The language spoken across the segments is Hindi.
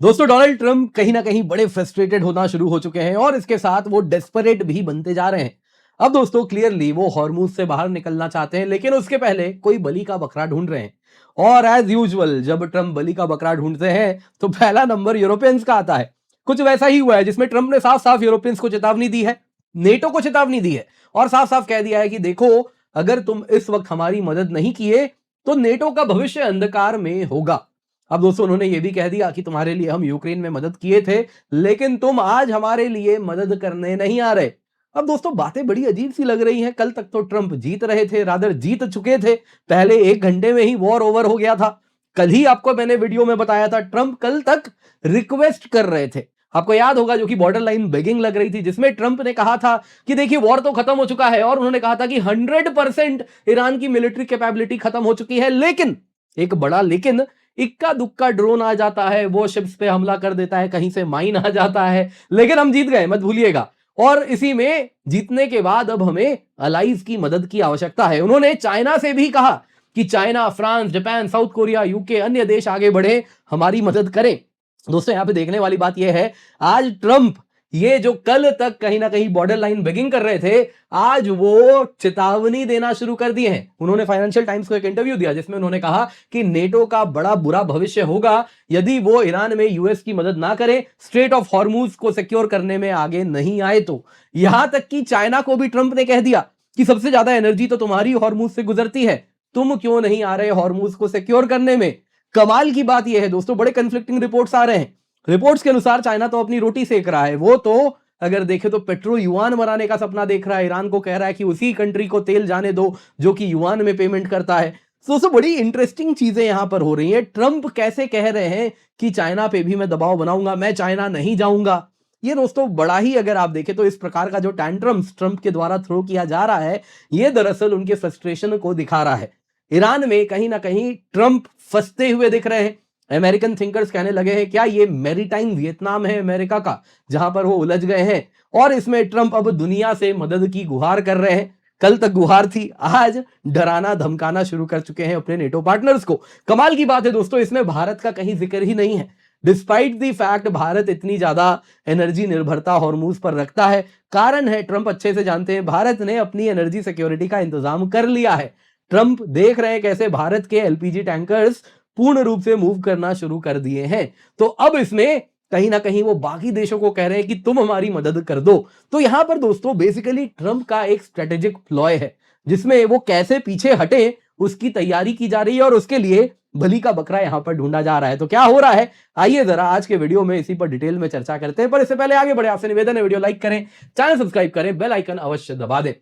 दोस्तों डोनाल्ड ट्रंप कहीं ना कहीं बड़े फ्रस्ट्रेटेड होना शुरू हो चुके हैं और इसके साथ वो डेस्परेट भी बनते जा रहे हैं। अब दोस्तों क्लियरली वो हॉर्मूज से बाहर निकलना चाहते हैं, लेकिन उसके पहले कोई बलि का बकरा ढूंढ रहे हैं। और एज यूजुअल जब ट्रंप बलि का बकरा ढूंढते हैं तो पहला नंबर यूरोपियंस का आता है। कुछ वैसा ही हुआ है जिसमें ट्रंप ने साफ साफ यूरोपियंस को चेतावनी दी है, नेटो को चेतावनी दी है और साफ साफ कह दिया है कि देखो, अगर तुम इस वक्त हमारी मदद नहीं किए तो नेटो का भविष्य अंधकार में होगा। अब दोस्तों उन्होंने ये भी कह दिया कि तुम्हारे लिए हम यूक्रेन में मदद किए थे, लेकिन तुम आज हमारे लिए मदद करने नहीं आ रहे। अब दोस्तों बातें बड़ी अजीब सी लग रही हैं। कल तक तो ट्रंप जीत रहे थे, रादर जीत चुके थे, पहले 1 घंटे में ही वॉर ओवर हो गया था। कल ही आपको मैंने वीडियो में बताया था, ट्रंप कल तक रिक्वेस्ट कर रहे थे, आपको याद होगा, जो कि बॉर्डर लाइन बेगिंग लग रही थी, जिसमें ट्रंप ने कहा था कि देखिए वॉर तो खत्म हो चुका है और उन्होंने कहा था कि 100% ईरान की मिलिट्री कैपेबिलिटी खत्म हो चुकी है। लेकिन एक बड़ा लेकिन, इक्का दुक्का ड्रोन आ जाता है, वो शिप्स पे हमला कर देता है, कहीं से माइन आ जाता है, लेकिन हम जीत गए, मत भूलिएगा। और इसी में जीतने के बाद अब हमें अलाइज की मदद की आवश्यकता है। उन्होंने चाइना से भी कहा कि China, France, Japan, south Korea, UK, अन्य देश आगे बढ़े, हमारी मदद करें। दोस्तों यहां पे देखने वाली बात यह है, आज ट्रंप ये जो कल तक कहीं ना कहीं बॉर्डर लाइन बेगिंग कर रहे थे, आज वो चेतावनी देना शुरू कर दिए हैं। उन्होंने फाइनेंशियल टाइम्स को एक इंटरव्यू दिया जिसमें उन्होंने कहा कि नेटो का बड़ा बुरा भविष्य होगा यदि वो ईरान में यूएस की मदद ना करे, स्ट्रेट ऑफ हॉर्मूज को सिक्योर करने में आगे नहीं आए तो। यहां तक कि चाइना को भी ट्रंप ने कह दिया कि सबसे ज्यादा एनर्जी तो तुम्हारी हॉर्मूज से गुजरती है, तुम क्यों नहीं आ रहे हॉर्मूज को सिक्योर करने में। कमाल की बात यह है दोस्तों, बड़े कंफ्लिक्टिंग रिपोर्ट्स आ रहे हैं। रिपोर्ट्स के अनुसार चाइना तो अपनी रोटी सेक रहा है, वो तो अगर देखे तो पेट्रो युआन बनाने का सपना देख रहा है, ईरान को कह रहा है कि उसी कंट्री को तेल जाने दो जो कि युआन में पेमेंट करता है। तो दोस्तों बड़ी इंटरेस्टिंग चीजें यहां पर हो रही हैं। ट्रंप कैसे कह रहे हैं कि चाइना पे भी मैं दबाव बनाऊंगा, मैं चाइना नहीं जाऊंगा। ये दोस्तों बड़ा ही, अगर आप देखें तो इस प्रकार का जो टैंट्रम्स ट्रंप के द्वारा थ्रो किया जा रहा है, ये दरअसल उनके फ्रस्ट्रेशन को दिखा रहा है। ईरान में कहीं ना कहीं ट्रंप फंसते हुए दिख रहे हैं। अमेरिकन थिंकर्स कहने लगे हैं क्या ये मैरीटाइम वियतनाम है अमेरिका का, जहां पर वो उलझ गए हैं और इसमें ट्रंप अब दुनिया से मदद की गुहार कर रहे हैं। कल तक गुहार थी, आज डराना धमकाना शुरू कर चुके हैं अपने नेटो पार्टनर्स को। कमाल की बात है दोस्तों, इसमें भारत का कहीं जिक्र ही नहीं है। डिस्पाइट दी फैक्ट भारत इतनी ज्यादा एनर्जी निर्भरता हॉर्मूज पर रखता है, कारण है ट्रंप अच्छे से जानते हैं, भारत ने अपनी एनर्जी सिक्योरिटी का इंतजाम कर लिया है। ट्रंप देख रहे हैं कैसे भारत के एलपीजी टैंकर्स पूर्ण रूप से मूव करना शुरू कर दिए हैं। तो अब इसमें कहीं ना कहीं वो बाकी देशों को कह रहे हैं कि तुम हमारी मदद कर दो। तो यहां पर दोस्तों बेसिकली ट्रंप का एक स्ट्रेटेजिक प्लॉय है जिसमें वो कैसे पीछे हटे उसकी तैयारी की जा रही है और उसके लिए बलि का बकरा यहां पर ढूंढा जा रहा है। तो क्या हो रहा है, आइए जरा आज के वीडियो में इसी पर डिटेल में चर्चा करते हैं। पर इससे पहले आगे बढ़े आपसे निवेदन है, वीडियो लाइक करें, चैनल सब्सक्राइब करें, बेल आइकन अवश्य दबा दें।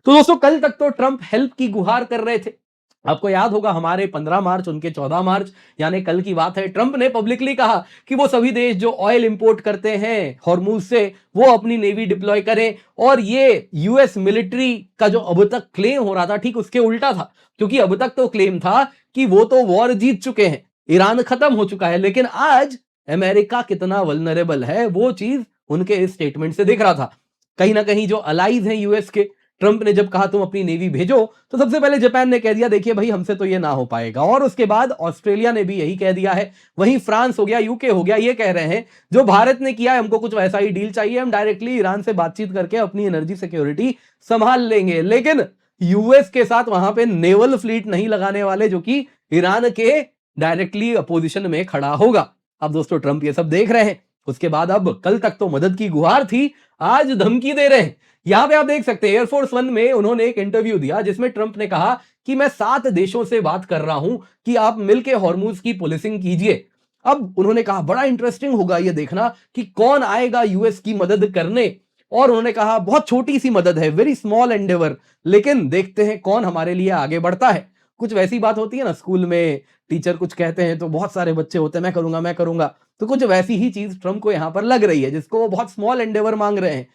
तो दोस्तों कल तक तो ट्रंप हेल्प की गुहार कर रहे थे। आपको याद होगा हमारे 15 मार्च उनके 14 मार्च यानी कल की बात है, ट्रंप ने पब्लिकली कहा कि वो सभी देश जो ऑयल इंपोर्ट करते हैं हॉर्मूज से, वो अपनी नेवी डिप्लॉय करें। और ये यूएस मिलिट्री का जो अब तक क्लेम हो रहा था, ठीक उसके उल्टा था। क्योंकि अब तक तो क्लेम था कि वो तो वॉर जीत चुके हैं, ईरान खत्म हो चुका है, लेकिन आज अमेरिका कितना वल्नरेबल है वो चीज उनके इस स्टेटमेंट से दिख रहा था। कहीं ना कहीं जो अलाइज हैं यूएस के, ट्रंप ने जब कहा तुम अपनी नेवी भेजो, तो सबसे पहले जापान ने कह दिया देखिए भाई हमसे तो ये ना हो पाएगा, और उसके बाद ऑस्ट्रेलिया ने भी यही कह दिया है। वहीं फ्रांस हो गया, यूके हो गया, ये कह रहे हैं जो भारत ने किया है हमको कुछ वैसा ही डील चाहिए, हम डायरेक्टली ईरान से बातचीत करके अपनी एनर्जी सिक्योरिटी संभाल लेंगे। लेकिन यूएस के साथ वहां पे नेवल फ्लीट नहीं लगाने वाले, जो कि ईरान के डायरेक्टली अपोजिशन में खड़ा होगा। अब दोस्तों ट्रंप ये सब देख रहे हैं, उसके बाद अब कल तक तो मदद की गुहार थी, आज धमकी दे रहे हैं। यहां पे आप देख सकते हैं एयरफोर्स वन में उन्होंने एक इंटरव्यू दिया जिसमें ट्रंप ने कहा कि मैं 7 देशों से बात कर रहा हूं कि आप मिलकर हॉर्मूज की पुलिसिंग कीजिए। अब उन्होंने कहा बड़ा इंटरेस्टिंग होगा ये देखना कि कौन आएगा यूएस की मदद करने। और उन्होंने कहा बहुत छोटी सी मदद है, वेरी स्मॉल एंडेवर, लेकिन देखते हैं कौन हमारे लिए आगे बढ़ता है। कुछ वैसी बात होती है ना, स्कूल में टीचर कुछ कहते हैं तो बहुत सारे बच्चे होते हैं मैं करूंगा मैं करूंगा, तो कुछ वैसी ही चीज ट्रंप को यहां पर लग रही है, जिसको वो बहुत स्मॉल एंडेवर मांग रहे हैं।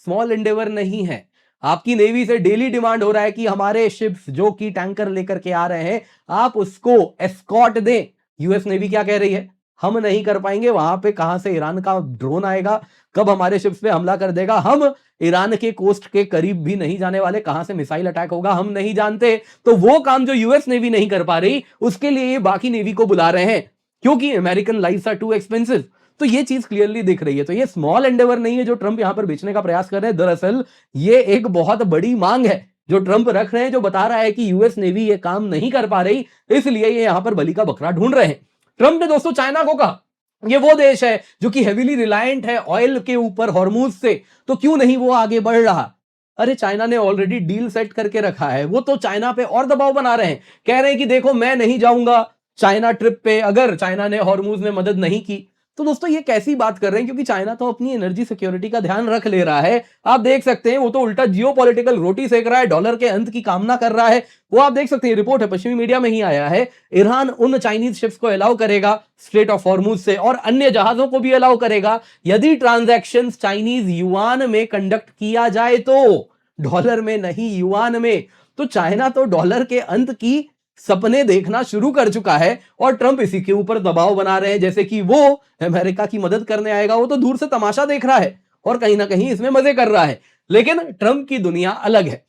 स्मॉल एंडेवर नहीं है, आपकी नेवी से डेली डिमांड हो रहा है कि हमारे शिप्स जो कि टैंकर लेकर के आ रहे हैं आप उसको एस्कॉर्ट दें। यूएस नेवी क्या कह रही है, हम नहीं कर पाएंगे, वहां पे कहां से ईरान का ड्रोन आएगा, कब हमारे शिप्स पे हमला कर देगा, हम ईरान के कोस्ट के करीब भी नहीं जाने वाले, कहां से मिसाइल अटैक होगा हम नहीं जानते। तो वो काम जो यूएस नेवी नहीं कर पा रही, उसके लिए ये बाकी नेवी को बुला रहे हैं, क्योंकि American lives are too expensive. तो ये चीज क्लियरली दिख रही है। तो ये स्मॉल एंडेवर नहीं है जो ट्रंप यहां पर बेचने का प्रयास कर रहे हैं, दरअसल ये एक बहुत बड़ी मांग है जो ट्रंप रख रहे हैं, जो बता रहा है कि यूएस नेवी ये काम नहीं कर पा रही, इसलिए ये यहां पर बलि का बकरा ढूंढ रहे हैं। ट्रंप ने दोस्तों चाइना को कहा ये वो देश है जो कि हेवीली रिलायंट है ऑयल के ऊपर हॉर्मूज से, तो क्यों नहीं वो आगे बढ़ रहा। अरे चाइना ने ऑलरेडी डील सेट करके रखा है, वो तो चाइना पे और दबाव बना रहे हैं, कह रहे हैं कि देखो मैं नहीं जाऊंगा चाइना ट्रिप पे अगर चाइना ने हॉर्मूज में मदद नहीं की। तो दोस्तों ये कैसी बात कर रहे हैं, क्योंकि चाइना तो अपनी एनर्जी सिक्योरिटी का ध्यान रख ले रहा है। आप देख सकते हैं वो तो उल्टा जियोपॉलिटिकल रोटी सेक रहा है, डॉलर के अंत की कामना कर रहा है। वो आप देख सकते हैं, रिपोर्ट है पश्चिमी मीडिया में ही आया है, ईरान उन चाइनीज शिप्स को अलाउ करेगा स्ट्रेट ऑफ हॉर्मूज से और अन्य जहाजों को भी अलाउ करेगा यदि ट्रांजैक्शन चाइनीज युआन में कंडक्ट किया जाए, तो डॉलर में नहीं युआन में। तो चाइना तो डॉलर के अंत की सपने देखना शुरू कर चुका है और ट्रंप इसी के ऊपर दबाव बना रहे हैं, जैसे कि वो अमेरिका की मदद करने आएगा। वो तो दूर से तमाशा देख रहा है और कहीं ना कहीं इसमें मजे कर रहा है, लेकिन ट्रंप की दुनिया अलग है।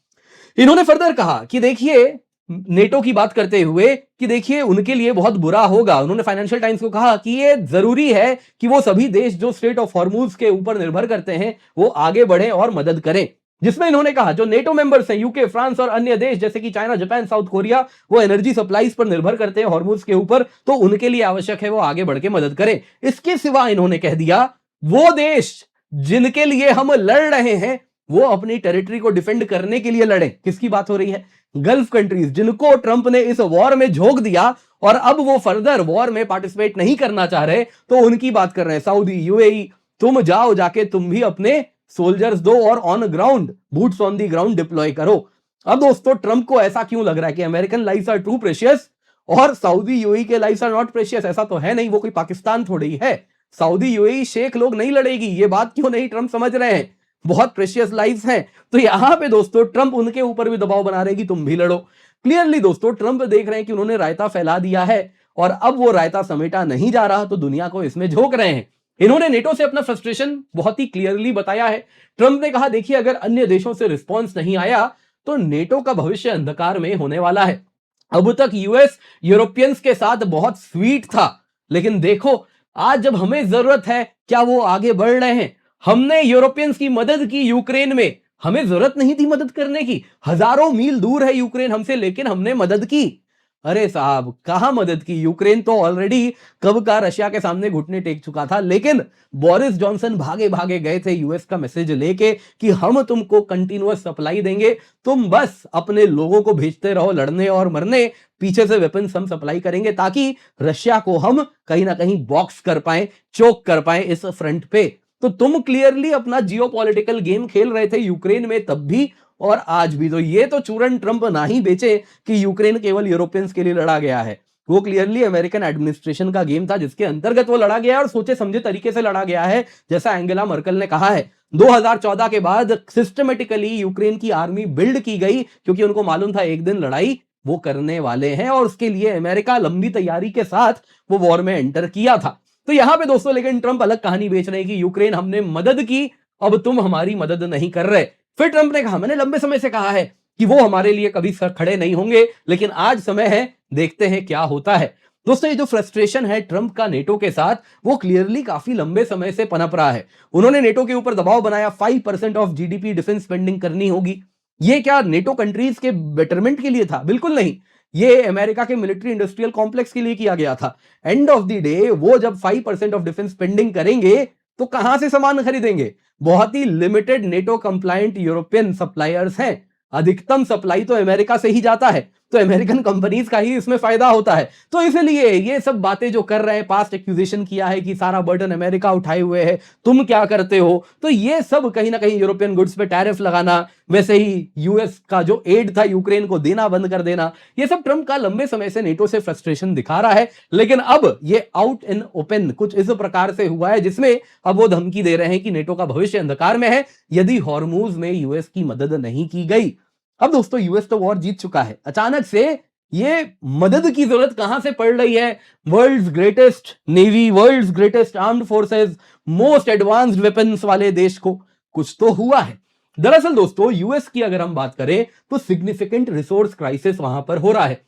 इन्होंने फर्दर कहा कि देखिए नेटो की बात करते हुए कि देखिए उनके लिए बहुत बुरा होगा। उन्होंने फाइनेंशियल टाइम्स को कहा कि ये जरूरी है कि वो सभी देश जो स्ट्रेट ऑफ हॉर्मूज के ऊपर निर्भर करते हैं वो आगे बढ़े और मदद करें, जिसमें इन्होंने कहा जो नेटो मेंबर्स हैं यूके, फ्रांस और अन्य देश जैसे कि चाइना, जापान, साउथ कोरिया, वो एनर्जी सप्लाईज पर निर्भर करते हैं हॉर्मूज के ऊपर, तो उनके लिए आवश्यक है वो आगे बढ़ के मदद करें। इसके सिवा इन्होंने कह दिया वो देश जिनके लिए हम लड़ रहे हैं वो अपनी टेरिटरी को डिफेंड करने के लिए लड़े। किसकी बात हो रही है? गल्फ कंट्रीज, जिनको ट्रंप ने इस वॉर में झोंक दिया और अब वो फर्दर वॉर में पार्टिसिपेट नहीं करना चाह रहे, तो उनकी बात कर रहे हैं। सऊदी, यूएई, तुम जाओ जाके तुम भी अपने सोल्जर्स दो और on ground, boots on the ground deploy करो। अब दोस्तों ट्रंप को ऐसा क्यों लग रहा है कि American lives are too precious और सऊदी यूएई के लाइव्स आर नॉट प्रेशियस? ऐसा तो है नहीं, वो कोई पाकिस्तान थोड़ी है। सऊदी यूएई शेख लोग नहीं लड़ेगी, ये बात क्यों नहीं ट्रंप समझ रहे हैं? बहुत प्रेशियस लाइव्स हैं। तो यहां पे दोस्तों ट्रंप उनके ऊपर भी दबाव बना रहे कि तुम भी लड़ो। क्लियरली दोस्तों ट्रंप देख रहे हैं कि उन्होंने रायता फैला दिया है और अब वो रायता समेटा नहीं जा रहा, तो दुनिया को इसमें झोंक रहे हैं। इन्होंने नेटो से अपना फ्रस्ट्रेशन बहुत ही क्लियरली बताया है। ट्रंप ने कहा देखिए अगर अन्य देशों से रिस्पॉन्स नहीं आया तो नेटो का भविष्य अंधकार में होने वाला है। अब तक यूएस यूरोपियंस के साथ बहुत स्वीट था, लेकिन देखो आज जब हमें जरूरत है क्या वो आगे बढ़ रहे हैं? हमने यूरोपियंस की मदद की यूक्रेन में, हमें जरूरत नहीं थी मदद करने की, हजारों मील दूर है यूक्रेन हमसे, लेकिन हमने मदद की। अरे साहब कहां मदद की? यूक्रेन तो ऑलरेडी कब का रशिया के सामने घुटने टेक चुका था, लेकिन बोरिस जॉनसन भागे भागे गए थे यूएस का मैसेज लेके कि हम तुमको कंटिन्यूअस सप्लाई देंगे, तुम बस अपने लोगों को भेजते रहो लड़ने और मरने, पीछे से वेपन्स हम सप्लाई करेंगे ताकि रशिया को हम कहीं ना कहीं बॉक्स कर पाए, चोक कर पाए इस फ्रंट पे। तो तुम क्लियरली अपना जियोपॉलिटिकल गेम खेल रहे थे यूक्रेन में तब भी और आज भी। तो ये तो चूरन ट्रंप ना ही बेचे कि यूक्रेन केवल यूरोपियंस के लिए लड़ा गया है, वो क्लियरली अमेरिकन एडमिनिस्ट्रेशन का गेम था जिसके अंतर्गत वो लड़ा गया है और सोचे समझे तरीके से लड़ा गया है। जैसा एंगेला मर्केल ने कहा है 2014 के बाद सिस्टमेटिकली यूक्रेन की आर्मी बिल्ड की गई, क्योंकि उनको मालूम था एक दिन लड़ाई वो करने वाले हैं और उसके लिए अमेरिका लंबी तैयारी के साथ वो वॉर में एंटर किया था। तो यहां पे दोस्तों लेकिन ट्रंप अलग कहानी बेच रहे हैं कि यूक्रेन हमने मदद की, अब तुम हमारी मदद नहीं कर रहे। फिर ट्रंप ने कहा मैंने लंबे समय से कहा है कि वो हमारे लिए कभी सर खड़े नहीं होंगे, लेकिन आज समय है, देखते हैं क्या होता है। दोस्तों ये जो फ्रस्ट्रेशन है ट्रंप का नेटो के साथ, वो क्लियरली काफी लंबे समय से पनप रहा है। उन्होंने नेटो के ऊपर दबाव बनाया 5% ऑफ जीडीपी डिफेंस स्पेंडिंग करनी होगी। ये क्या नेटो कंट्रीज के बेटरमेंट के लिए था? बिल्कुल नहीं, ये अमेरिका के मिलिट्री इंडस्ट्रियल कॉम्प्लेक्स के लिए किया गया था। एंड ऑफ द डे वो जब 5% ऑफ डिफेंस स्पेंडिंग करेंगे तो कहां से सामान खरीदेंगे? बहुत ही limited NATO compliant European suppliers हैं, अधिकतम सप्लाई तो अमेरिका से ही जाता है, तो अमेरिकन कंपनीज का ही इसमें फायदा होता है। तो इसलिए ये सब बातें जो कर रहे हैं, पास्ट एक्यूजेशन किया है कि सारा बर्डन अमेरिका उठाए हुए है, तुम क्या करते हो, तो ये सब कहीं ना कहीं यूरोपियन गुड्स पे टैरिफ लगाना, वैसे ही यूएस का जो एड था यूक्रेन को देना बंद कर देना, ये सब ट्रंप का लंबे समय से नेटो से फ्रस्ट्रेशन दिखा रहा है। लेकिन अब ये आउट इन ओपन कुछ इस प्रकार से हुआ है जिसमें अब वो धमकी दे रहे हैं कि नेटो का भविष्य अंधकार में है यदि हॉर्मूज में यूएस की मदद नहीं की गई। अब दोस्तों यूएस तो वॉर जीत चुका है, अचानक से ये मदद की जरूरत कहां से पड़ रही है? World's greatest navy, world's greatest armed forces, most advanced weapons वाले देश को कुछ तो हुआ है। दरअसल दोस्तों यूएस की अगर हम बात करें तो सिग्निफिकेंट रिसोर्स क्राइसिस वहां पर हो रहा है।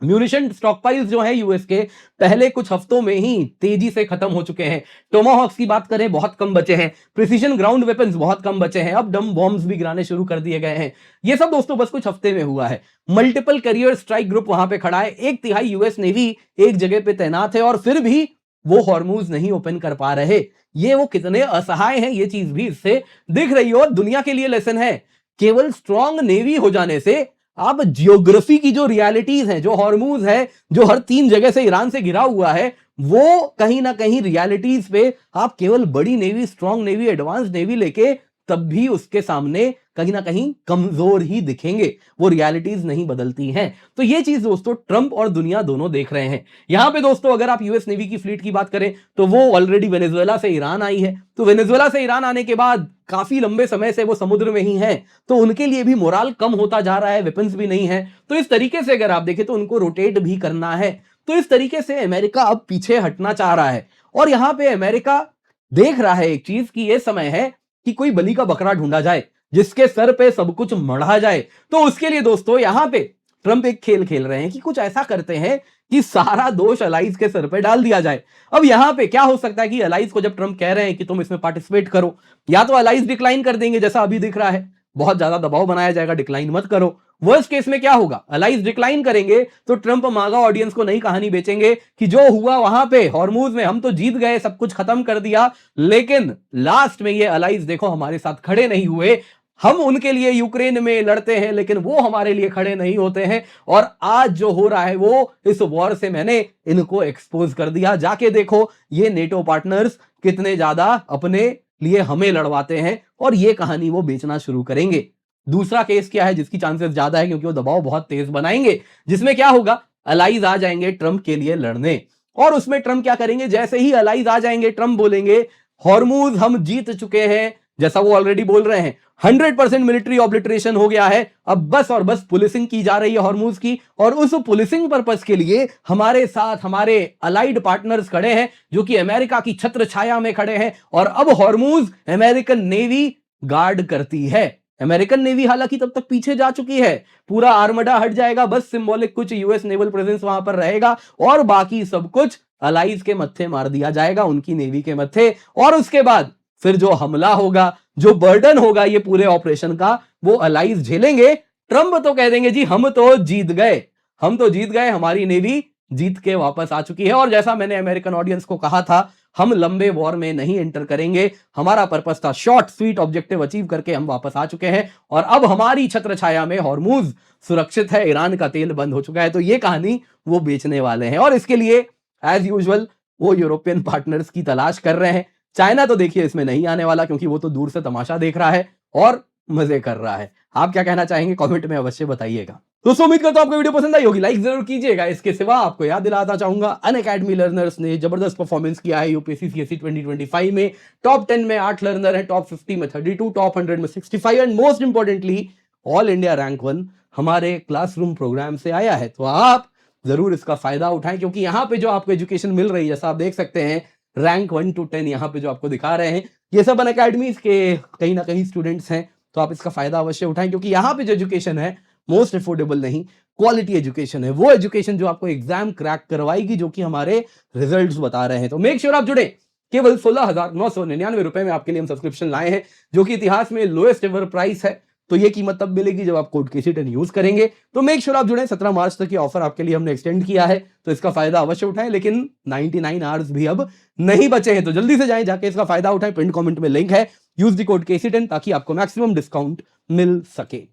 म्यूनिशन स्टॉकपाइल्स जो है यूएस के पहले कुछ हफ्तों में ही तेजी से खत्म हो चुके हैं। टोमाहॉक्स की बात करें, बहुत कम बचे हैं। प्रिसीजन ग्राउंड वेपन्स बहुत कम बचे हैं। अब डम बॉम्ब्स भी गिराने शुरू कर दिए गए हैं। ये सब दोस्तों बस कुछ हफ्ते में हुआ है। मल्टीपल कैरियर स्ट्राइक ग्रुप वहां पे खड़ा है। 1/3 यूएस नेवी एक जगह पे तैनात है और फिर भी वो हॉर्मूज नहीं ओपन कर पा रहे। ये वो कितने असहाय हैं, ये चीज भी इससे दिख रही है और दुनिया के लिए लेसन है। केवल स्ट्रांग नेवी हो जाने से आप जियोग्राफी की जो रियलिटीज हैं, जो हॉर्मूज है, जो हर 3 जगह से ईरान से घिरा हुआ है, वो कहीं ना कहीं रियलिटीज पे आप केवल बड़ी navy, strong navy, advance navy लेके तब भी उसके सामने कहीं ना कहीं कमजोर ही दिखेंगे। वो रियलिटीज नहीं बदलती हैं। तो ये चीज दोस्तों ट्रंप और दुनिया दोनों देख रहे हैं। यहां पे दोस्तों अगर आप यूएस नेवी की फ्लीट की बात करें तो वो ऑलरेडी वेनेजुएला से ईरान आई है। तो वेनेजुएला से ईरान आने के बाद काफी लंबे समय से वो समुद्र में ही है, तो उनके लिए भी मोराल कम होता जा रहा है, वेपन्स भी नहीं है। तो इस तरीके से अगर आप देखें तो उनको रोटेट भी करना है। तो इस तरीके से अमेरिका अब पीछे हटना चाह रहा है और यहां पे अमेरिका देख रहा है एक चीज कि यह समय है कि कोई बलि का बकरा ढूंढा जाए जिसके सर पे सब कुछ मढ़ा जाए। तो उसके लिए दोस्तों यहां पे ट्रंप एक खेल खेल रहे हैं कि कुछ ऐसा करते हैं कि सारा दोष अलाइज के सर पे डाल दिया जाए। अब यहां पे क्या हो सकता है कि अलाइज को जब ट्रंप कह रहे हैं कि तुम इसमें पार्टिसिपेट करो, या तो अलाइज डिक्लाइन कर देंगे जैसा अभी दिख रहा है, बहुत ज्यादा दबाव बनाया जाएगा डिक्लाइन मत करो। वर्स्ट केस में क्या होगा, अलाइज डिक्लाइन करेंगे तो ट्रंप मागा ऑडियंस को नई कहानी बेचेंगे कि जो हुआ वहां पे हॉर्मूज में हम तो जीत गए, सब कुछ खत्म कर दिया, लेकिन लास्ट में ये अलाइज देखो हमारे साथ खड़े नहीं हुए। हम उनके लिए यूक्रेन में लड़ते हैं लेकिन वो हमारे लिए खड़े नहीं होते हैं। और आज जो हो रहा है वो इस वॉर से मैंने इनको एक्सपोज कर दिया। जाके देखो ये नेटो पार्टनर्स कितने ज्यादा अपने लिए हमें लड़वाते हैं और ये कहानी वो बेचना शुरू करेंगे। दूसरा केस क्या है जिसकी चांसेस ज्यादा है, क्योंकि वो दबाव बहुत तेज बनाएंगे, जिसमें क्या होगा, अलाइज आ जाएंगे ट्रंप के लिए लड़ने। और उसमें ट्रंप क्या करेंगे, जैसे ही अलाइज आ जाएंगे ट्रंप बोलेंगे हॉर्मूज हम जीत चुके हैं, जैसा वो ऑलरेडी बोल रहे हैं। 100% मिलिट्री ऑब्लिटरेशन हो गया है, अब बस और बस पुलिसिंग की जा रही है हॉर्मूज की, और उस पुलिसिंग पर्पस के लिए हमारे साथ हमारे अलाइड पार्टनर्स खड़े हैं जो कि अमेरिका की छत्र छाया में खड़े हैं। और अब हॉर्मूज अमेरिकन नेवी गार्ड करती है। अमेरिकन नेवी हालांकि तब तक पीछे जा चुकी है, पूरा आर्मडा हट जाएगा, बस सिंबॉलिक कुछ यूएस नेवल प्रेजेंस वहां पर रहेगा और बाकी सब कुछ अलाइज के मत्थे मार दिया जाएगा, उनकी नेवी के मत्थे। और उसके बाद फिर जो हमला होगा, जो बर्डन होगा ये पूरे ऑपरेशन का, वो अलाइज झेलेंगे। ट्रंप तो कह देंगे जी हम तो जीत गए, हम तो जीत गए, हमारी नेवी जीत के वापस आ चुकी है। और जैसा मैंने अमेरिकन ऑडियंस को कहा था, हम लंबे वॉर में नहीं एंटर करेंगे, हमारा पर्पस था शॉर्ट स्वीट ऑब्जेक्टिव अचीव करके हम वापस आ चुके हैं और अब हमारी छत्र छाया में हॉर्मूज सुरक्षित है, ईरान का तेल बंद हो चुका है। तो ये कहानी वो बेचने वाले हैं और इसके लिए एज यूजुअल वो यूरोपियन पार्टनर्स की तलाश कर रहे हैं। चाइना तो देखिए इसमें नहीं आने वाला, क्योंकि वो तो दूर से तमाशा देख रहा है और मजे कर रहा है। आप क्या कहना चाहेंगे कमेंट में अवश्य बताइएगा। दोस्तों उम्मीद करता हूं आपको वीडियो पसंद आई होगी, लाइक जरूर कीजिएगा। इसके सिवा आपको याद दिलाना चाहूंगा अनअकैडमी लर्नर्स ने जबरदस्त परफॉर्मेंस किया है यूपीएससी सीएससी 2025 में। टॉप 10 में 8 लर्नर है, टॉप 50 में 32, टॉप 100 में 65 and most importantly all India rank 1 हमारे क्लासरूम प्रोग्राम से आया है। तो आप जरूर इसका फायदा उठाएं, क्योंकि यहाँ पे जो आपको एजुकेशन मिल रही है, जैसा आप देख सकते हैं रैंक 1 to 10 यहाँ पे जो आपको दिखा रहे हैं, ये सब अनअकैडमीज के कहीं ना कहीं स्टूडेंट्स हैं। तो आप इसका फायदा अवश्य उठाएं, क्योंकि यहाँ पे जो एजुकेशन है मोस्ट अफोर्डेबल नहीं, क्वालिटी एजुकेशन है, वो एजुकेशन जो आपको एग्जाम क्रैक करवाएगी, जो कि हमारे रिजल्ट्स बता रहे हैं। तो मेक श्योर आप जुड़े। केवल 16,999 रुपए में आपके लिए हम सब्सक्रिप्शन लाए हैं, जो कि इतिहास में लोएस्ट एवर प्राइस है। तो ये कीमत तब मिलेगी जब आप कोड KC10 यूज करेंगे। तो मेक श्योर आप जुड़े। 17 मार्च तक ये ऑफर आपके लिए हमने एक्सटेंड किया है, तो इसका फायदा अवश्य उठाएं। लेकिन 99 आवर्स भी अब नहीं बचे हैं, तो जल्दी से जाएं, जाके इसका फायदा उठाएं। पिन कमेंट में लिंक है, यूज द कोड KC10 ताकि आपको मैक्सिमम डिस्काउंट मिल सके।